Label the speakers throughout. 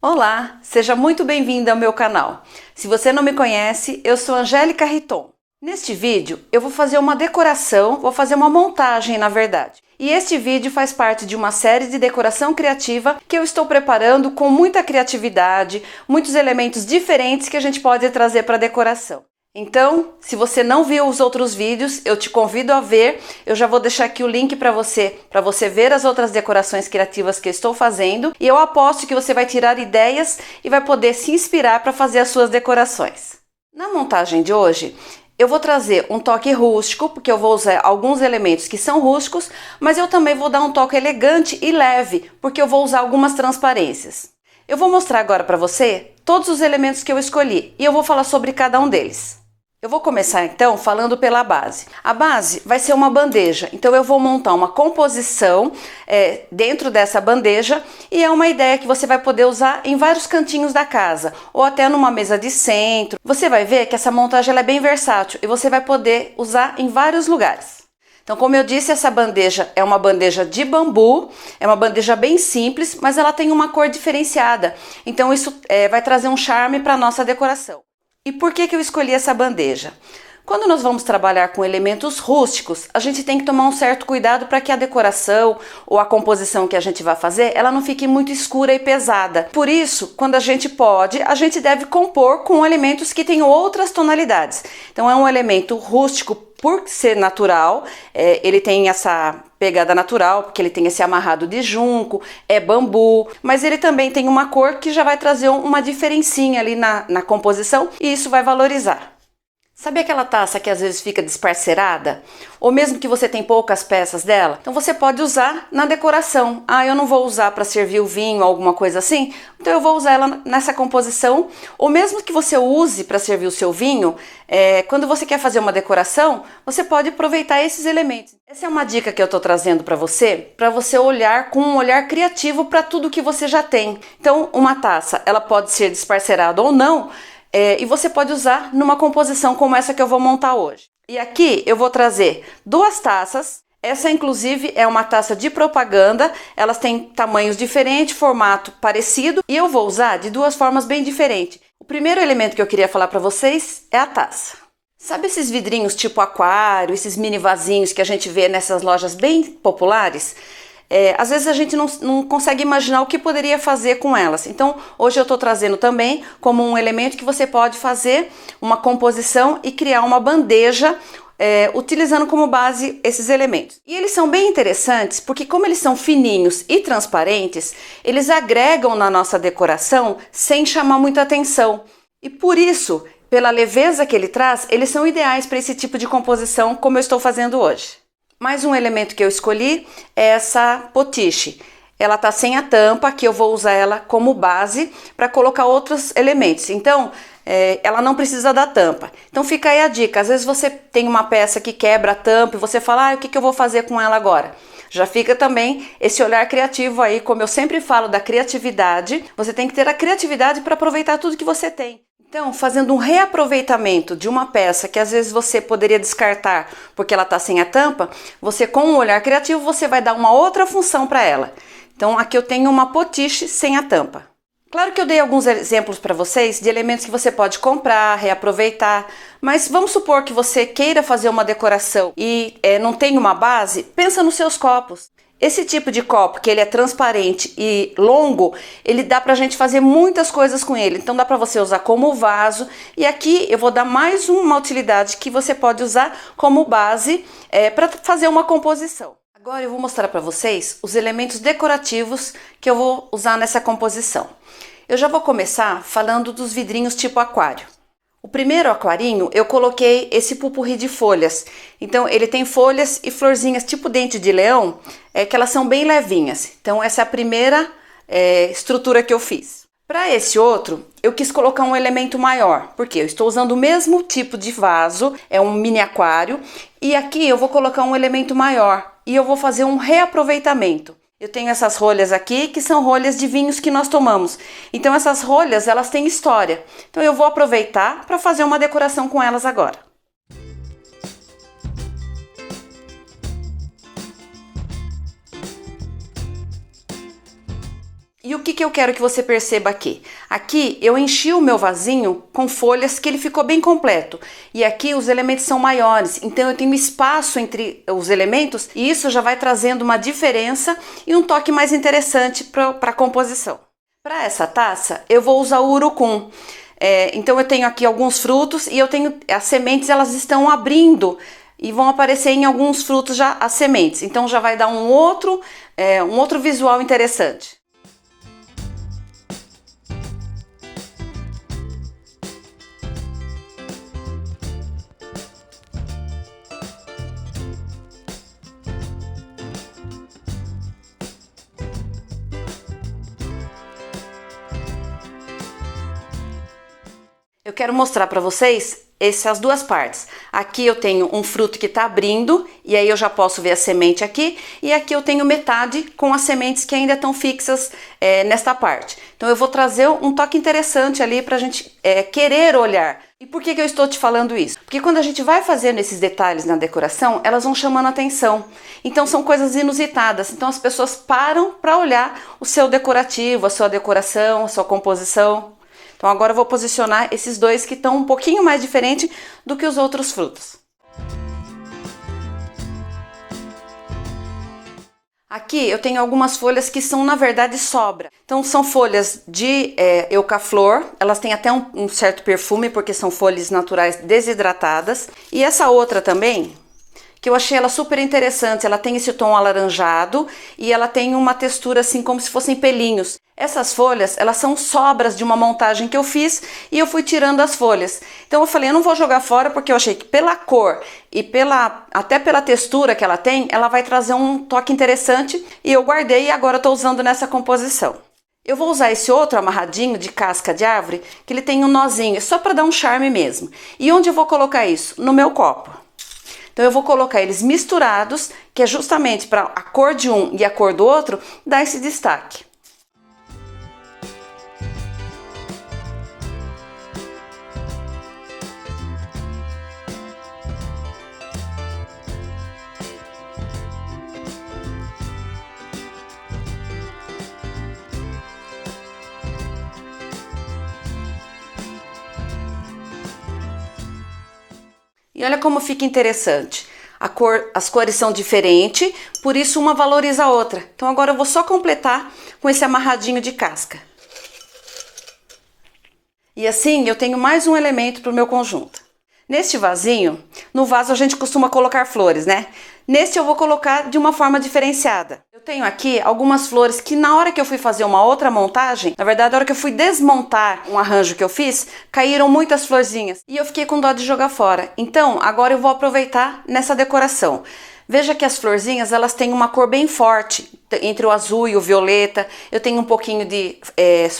Speaker 1: Olá, seja muito bem-vinda ao meu canal. Se você não me conhece, eu sou Angélica Riton. Neste vídeo eu vou fazer uma decoração, vou fazer uma montagem na verdade. E este vídeo faz parte de uma série de decoração criativa que eu estou preparando com muita criatividade, muitos elementos diferentes que a gente pode trazer para a decoração. Então, se você não viu os outros vídeos, eu te convido a ver. Eu já vou deixar aqui o link para você ver as outras decorações criativas que eu estou fazendo. E eu aposto que você vai tirar ideias e vai poder se inspirar para fazer as suas decorações. Na montagem de hoje, eu vou trazer um toque rústico, porque eu vou usar alguns elementos que são rústicos, mas eu também vou dar um toque elegante e leve, porque eu vou usar algumas transparências. Eu vou mostrar agora para você todos os elementos que eu escolhi e eu vou falar sobre cada um deles. Eu vou começar então falando pela base. A base vai ser uma bandeja, então eu vou montar uma composição dentro dessa bandeja e é uma ideia que você vai poder usar em vários cantinhos da casa ou até numa mesa de centro. Você vai ver que essa montagem ela é bem versátil e você vai poder usar em vários lugares. Então, como eu disse, essa bandeja é uma bandeja de bambu, é uma bandeja bem simples, mas ela tem uma cor diferenciada. Então isso vai trazer um charme para a nossa decoração. E por que eu escolhi essa bandeja? Quando nós vamos trabalhar com elementos rústicos, a gente tem que tomar um certo cuidado para que a decoração ou a composição que a gente vai fazer, ela não fique muito escura e pesada. Por isso, quando a gente pode, a gente deve compor com elementos que tenham outras tonalidades. Então é um elemento rústico por ser natural, ele tem essa pegada natural, porque ele tem esse amarrado de junco, é bambu, mas ele também tem uma cor que já vai trazer uma diferencinha ali na composição e isso vai valorizar. Sabe aquela taça que às vezes fica desparcerada? Ou mesmo que você tem poucas peças dela? Então você pode usar na decoração. Ah, eu não vou usar para servir o vinho, alguma coisa assim? Então eu vou usar ela nessa composição. Ou mesmo que você use para servir o seu vinho, quando você quer fazer uma decoração, você pode aproveitar esses elementos. Essa é uma dica que eu estou trazendo para você olhar com um olhar criativo para tudo que você já tem. Então uma taça, ela pode ser desparcerada ou não, e você pode usar numa composição como essa que eu vou montar hoje. E aqui eu vou trazer duas taças. Essa inclusive é uma taça de propaganda, elas têm tamanhos diferentes, formato parecido e eu vou usar de duas formas bem diferentes. O primeiro elemento que eu queria falar para vocês é a taça. Sabe esses vidrinhos tipo aquário, esses mini vasinhos que a gente vê nessas lojas bem populares? Às vezes a gente não consegue imaginar o que poderia fazer com elas. Então hoje eu estou trazendo também como um elemento que você pode fazer uma composição e criar uma bandeja utilizando como base esses elementos. E eles são bem interessantes porque como eles são fininhos e transparentes, eles agregam na nossa decoração sem chamar muita atenção. E por isso, pela leveza que ele traz, eles são ideais para esse tipo de composição como eu estou fazendo hoje. Mais um elemento que eu escolhi é essa potiche. Ela tá sem a tampa, que eu vou usar ela como base para colocar outros elementos. Então, ela não precisa da tampa. Então fica aí a dica. Às vezes você tem uma peça que quebra a tampa e você fala, o que eu vou fazer com ela agora? Já fica também esse olhar criativo aí, como eu sempre falo da criatividade. Você tem que ter a criatividade para aproveitar tudo que você tem. Então, fazendo um reaproveitamento de uma peça que às vezes você poderia descartar porque ela está sem a tampa, você com um olhar criativo você vai dar uma outra função para ela. Então aqui eu tenho uma potiche sem a tampa. Claro que eu dei alguns exemplos para vocês de elementos que você pode comprar, reaproveitar, mas vamos supor que você queira fazer uma decoração e não tem uma base, pensa nos seus copos. Esse tipo de copo, que ele é transparente e longo, ele dá pra gente fazer muitas coisas com ele. Então dá pra você usar como vaso. E aqui eu vou dar mais uma utilidade que você pode usar como base para fazer uma composição. Agora eu vou mostrar para vocês os elementos decorativos que eu vou usar nessa composição. Eu já vou começar falando dos vidrinhos tipo aquário. O primeiro aquarinho eu coloquei esse pupurri de folhas, então ele tem folhas e florzinhas tipo dente de leão, que elas são bem levinhas. Então essa é a primeira estrutura que eu fiz. Para esse outro eu quis colocar um elemento maior, porque eu estou usando o mesmo tipo de vaso, é um mini aquário, e aqui eu vou colocar um elemento maior e eu vou fazer um reaproveitamento. Eu tenho essas rolhas aqui, que são rolhas de vinhos que nós tomamos. Então essas rolhas, elas têm história. Então eu vou aproveitar para fazer uma decoração com elas agora. E o que eu quero que você perceba aqui? Aqui eu enchi o meu vasinho com folhas que ele ficou bem completo. E aqui os elementos são maiores, então eu tenho espaço entre os elementos e isso já vai trazendo uma diferença e um toque mais interessante para a composição. Para essa taça eu vou usar o urucum. Então eu tenho aqui alguns frutos e eu tenho as sementes, elas estão abrindo e vão aparecer em alguns frutos já as sementes. Então já vai dar um outro visual interessante. Eu quero mostrar para vocês essas duas partes. Aqui eu tenho um fruto que está abrindo e aí eu já posso ver a semente aqui. E aqui eu tenho metade com as sementes que ainda estão fixas nesta parte. Então eu vou trazer um toque interessante ali para a gente querer olhar. E por que eu estou te falando isso? Porque quando a gente vai fazendo esses detalhes na decoração, elas vão chamando a atenção. Então são coisas inusitadas. Então as pessoas param para olhar o seu decorativo, a sua decoração, a sua composição. Então agora eu vou posicionar esses dois que estão um pouquinho mais diferente do que os outros frutos. Aqui eu tenho algumas folhas que são na verdade sobra. Então são folhas de eucaflor, elas têm até um certo perfume porque são folhas naturais desidratadas. E essa outra também, que eu achei ela super interessante, ela tem esse tom alaranjado e ela tem uma textura assim como se fossem pelinhos. Essas folhas, elas são sobras de uma montagem que eu fiz e eu fui tirando as folhas. Então eu falei, eu não vou jogar fora porque eu achei que pela cor e até pela textura que ela tem, ela vai trazer um toque interessante e eu guardei e agora eu tô usando nessa composição. Eu vou usar esse outro amarradinho de casca de árvore, que ele tem um nozinho, só para dar um charme mesmo. E onde eu vou colocar isso? No meu copo. Então eu vou colocar eles misturados, que é justamente para a cor de um e a cor do outro dar esse destaque. E olha como fica interessante. As cores são diferentes, por isso uma valoriza a outra. Então agora eu vou só completar com esse amarradinho de casca. E assim eu tenho mais um elemento para o meu conjunto. Neste vasinho, no vaso a gente costuma colocar flores, né? Neste eu vou colocar de uma forma diferenciada. Eu tenho aqui algumas flores que na hora que eu fui fazer uma outra montagem, na verdade na hora que eu fui desmontar um arranjo que eu fiz, caíram muitas florzinhas e eu fiquei com dó de jogar fora. Então agora eu vou aproveitar nessa decoração. Veja que as florzinhas, elas têm uma cor bem forte, entre o azul e o violeta. Eu tenho um pouquinho de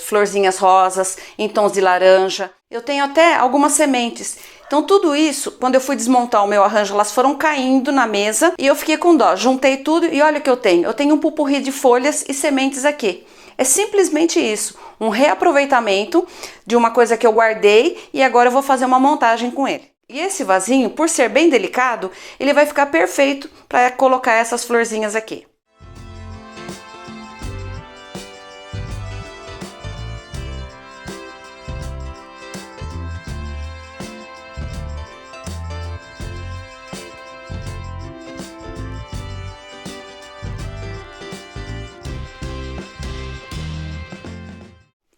Speaker 1: florzinhas rosas, em tons de laranja. Eu tenho até algumas sementes. Então tudo isso, quando eu fui desmontar o meu arranjo, elas foram caindo na mesa e eu fiquei com dó. Juntei tudo e olha o que eu tenho. Eu tenho um pupurri de folhas e sementes aqui. É simplesmente isso, um reaproveitamento de uma coisa que eu guardei e agora eu vou fazer uma montagem com ele. E esse vasinho, por ser bem delicado, ele vai ficar perfeito para colocar essas florzinhas aqui.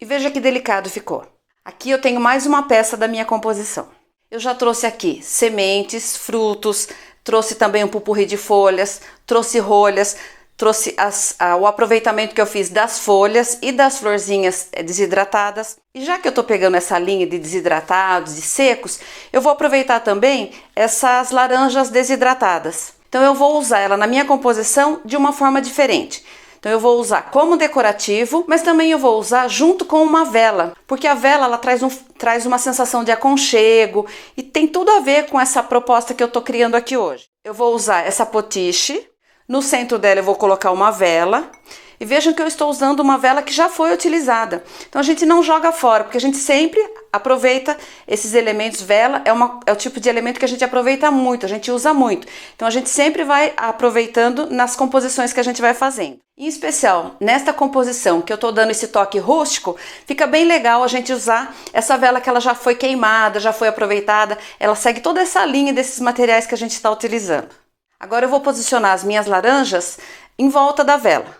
Speaker 1: E veja que delicado ficou. Aqui eu tenho mais uma peça da minha composição. Eu já trouxe aqui sementes, frutos, trouxe também um pupurri de folhas, trouxe rolhas, trouxe o aproveitamento que eu fiz das folhas e das florzinhas desidratadas. E já que eu tô pegando essa linha de desidratados e secos, eu vou aproveitar também essas laranjas desidratadas. Então eu vou usar ela na minha composição de uma forma diferente. Então eu vou usar como decorativo, mas também eu vou usar junto com uma vela, porque a vela ela traz uma sensação de aconchego e tem tudo a ver com essa proposta que eu tô criando aqui hoje. Eu vou usar essa potiche, no centro dela eu vou colocar uma vela, E vejam que eu estou usando uma vela que já foi utilizada. Então a gente não joga fora, porque a gente sempre aproveita esses elementos. Vela é o tipo de elemento que a gente aproveita muito, a gente usa muito. Então a gente sempre vai aproveitando nas composições que a gente vai fazendo. Em especial, nesta composição que eu estou dando esse toque rústico, fica bem legal a gente usar essa vela que ela já foi queimada, já foi aproveitada. Ela segue toda essa linha desses materiais que a gente está utilizando. Agora eu vou posicionar as minhas laranjas em volta da vela.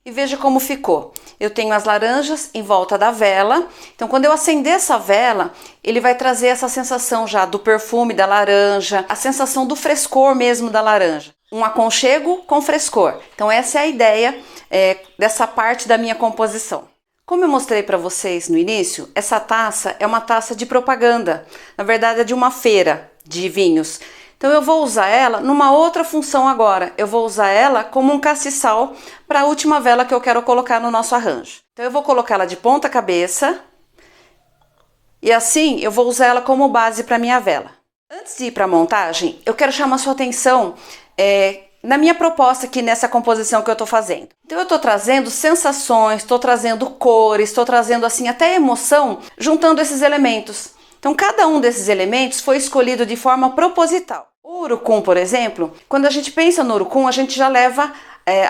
Speaker 1: E veja como ficou. Eu tenho as laranjas em volta da vela. Então, quando eu acender essa vela, ele vai trazer essa sensação já do perfume da laranja, a sensação do frescor mesmo da laranja. Um aconchego com frescor. Então, essa é a ideia dessa parte da minha composição. Como eu mostrei para vocês no início, essa taça é uma taça de propaganda. Na verdade, é de uma feira de vinhos. Então eu vou usar ela numa outra função agora. Eu vou usar ela como um castiçal para a última vela que eu quero colocar no nosso arranjo. Então eu vou colocar ela de ponta cabeça e assim eu vou usar ela como base para minha vela. Antes de ir para a montagem, eu quero chamar sua atenção na minha proposta aqui nessa composição que eu estou fazendo. Então eu estou trazendo sensações, estou trazendo cores, estou trazendo assim até emoção, juntando esses elementos. Então cada um desses elementos foi escolhido de forma proposital. O urucum, por exemplo, quando a gente pensa no urucum, a gente já leva,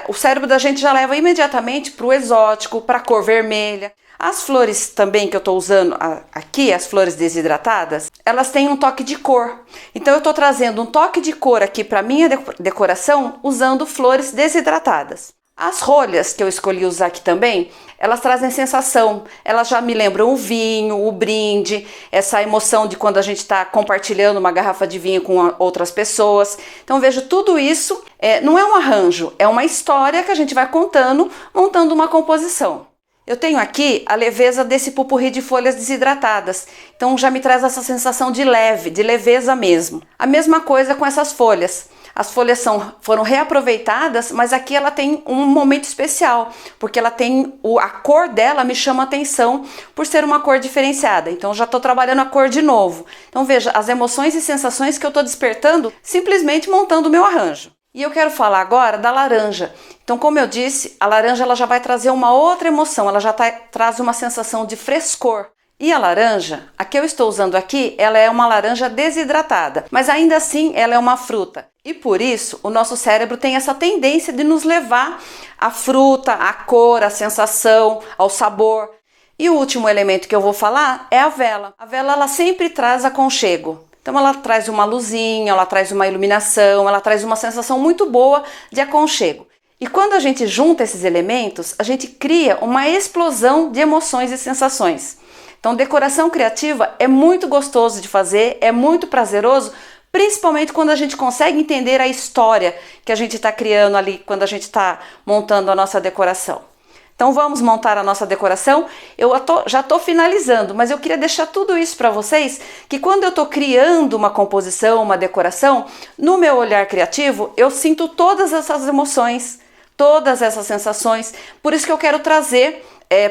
Speaker 1: o cérebro da gente já leva imediatamente para o exótico, para a cor vermelha. As flores também que eu estou usando aqui, as flores desidratadas, elas têm um toque de cor. Então eu estou trazendo um toque de cor aqui para minha decoração usando flores desidratadas. As rolhas que eu escolhi usar aqui também, elas trazem sensação, elas já me lembram o vinho, o brinde, essa emoção de quando a gente está compartilhando uma garrafa de vinho com outras pessoas. Então vejo tudo isso, não é um arranjo, é uma história que a gente vai contando, montando uma composição. Eu tenho aqui a leveza desse pupurri de folhas desidratadas, então já me traz essa sensação de leve, de leveza mesmo. A mesma coisa com essas folhas. As folhas foram reaproveitadas, mas aqui ela tem um momento especial, porque ela tem a cor dela me chama a atenção por ser uma cor diferenciada. Então já estou trabalhando a cor de novo. Então veja as emoções e sensações que eu estou despertando simplesmente montando o meu arranjo. E eu quero falar agora da laranja. Então, como eu disse, a laranja ela já vai trazer uma outra emoção, ela já traz uma sensação de frescor. E a laranja, a que eu estou usando aqui, ela é uma laranja desidratada, mas ainda assim ela é uma fruta. E por isso, o nosso cérebro tem essa tendência de nos levar à fruta, à cor, à sensação, ao sabor. E o último elemento que eu vou falar é a vela. A vela ela sempre traz aconchego. Então ela traz uma luzinha, ela traz uma iluminação, ela traz uma sensação muito boa de aconchego. E quando a gente junta esses elementos, a gente cria uma explosão de emoções e sensações. Então decoração criativa é muito gostoso de fazer, é muito prazeroso, principalmente quando a gente consegue entender a história que a gente está criando ali, quando a gente está montando a nossa decoração. Então vamos montar a nossa decoração. Eu já estou finalizando, mas eu queria deixar tudo isso para vocês, que quando eu estou criando uma composição, uma decoração, no meu olhar criativo, eu sinto todas essas emoções, todas essas sensações. Por isso que eu quero trazer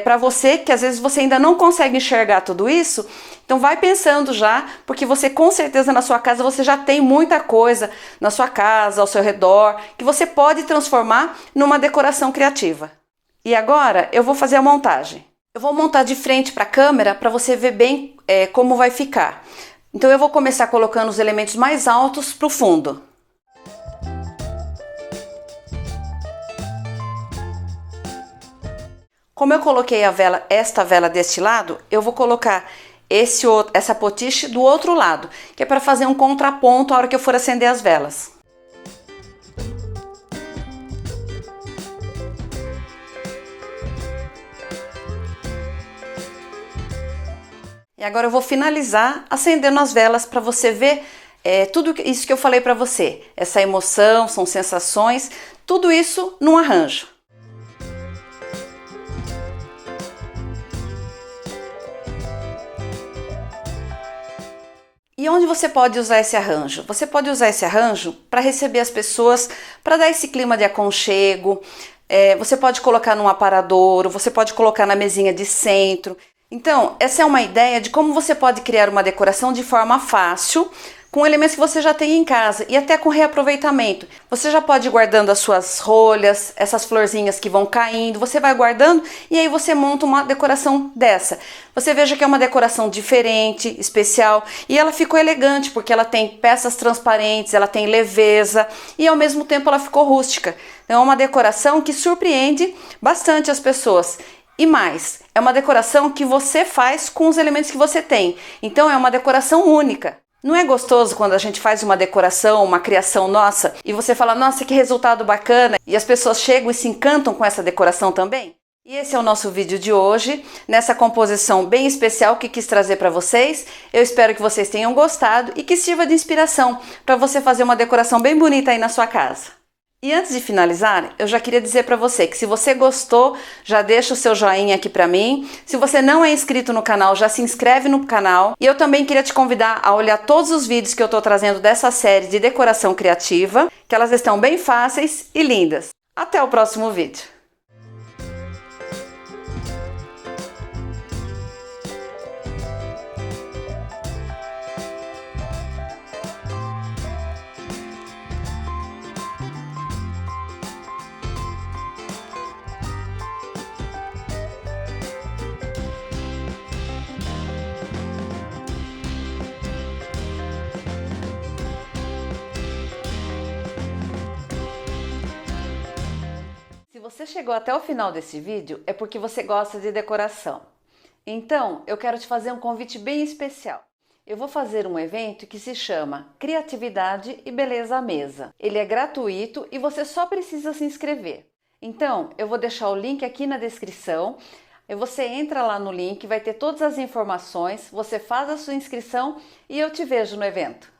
Speaker 1: para você, que às vezes você ainda não consegue enxergar tudo isso, então vai pensando já, porque você com certeza na sua casa você já tem muita coisa na sua casa, ao seu redor, que você pode transformar numa decoração criativa. E agora eu vou fazer a montagem. Eu vou montar de frente para a câmera para você ver bem como vai ficar. Então eu vou começar colocando os elementos mais altos para o fundo. Como eu coloquei esta vela deste lado, eu vou colocar essa potiche do outro lado, que é para fazer um contraponto a hora que eu for acender as velas. E agora eu vou finalizar acendendo as velas para você ver tudo isso que eu falei para você. Essa emoção, são sensações, tudo isso num arranjo. E onde você pode usar esse arranjo? Você pode usar esse arranjo para receber as pessoas, para dar esse clima de aconchego. Você pode colocar num aparadouro, você pode colocar na mesinha de centro. Então, essa é uma ideia de como você pode criar uma decoração de forma fácil, com elementos que você já tem em casa e até com reaproveitamento. Você já pode ir guardando as suas rolhas, essas florzinhas que vão caindo, você vai guardando e aí você monta uma decoração dessa. Você veja que é uma decoração diferente, especial, e ela ficou elegante porque ela tem peças transparentes, ela tem leveza e ao mesmo tempo ela ficou rústica. Então é uma decoração que surpreende bastante as pessoas. E mais, é uma decoração que você faz com os elementos que você tem. Então é uma decoração única. Não é gostoso quando a gente faz uma decoração, uma criação nossa, e você fala, nossa, que resultado bacana, e as pessoas chegam e se encantam com essa decoração também? E esse é o nosso vídeo de hoje, nessa composição bem especial que quis trazer para vocês. Eu espero que vocês tenham gostado e que sirva de inspiração para você fazer uma decoração bem bonita aí na sua casa. E antes de finalizar, eu já queria dizer para você que se você gostou, já deixa o seu joinha aqui para mim. Se você não é inscrito no canal, já se inscreve no canal. E eu também queria te convidar a olhar todos os vídeos que eu estou trazendo dessa série de decoração criativa, que elas estão bem fáceis e lindas. Até o próximo vídeo! Se você chegou até o final desse vídeo, é porque você gosta de decoração. Então, eu quero te fazer um convite bem especial. Eu vou fazer um evento que se chama Criatividade e Beleza à Mesa. Ele é gratuito e você só precisa se inscrever. Então, eu vou deixar o link aqui na descrição. Você entra lá no link, vai ter todas as informações, você faz a sua inscrição e eu te vejo no evento.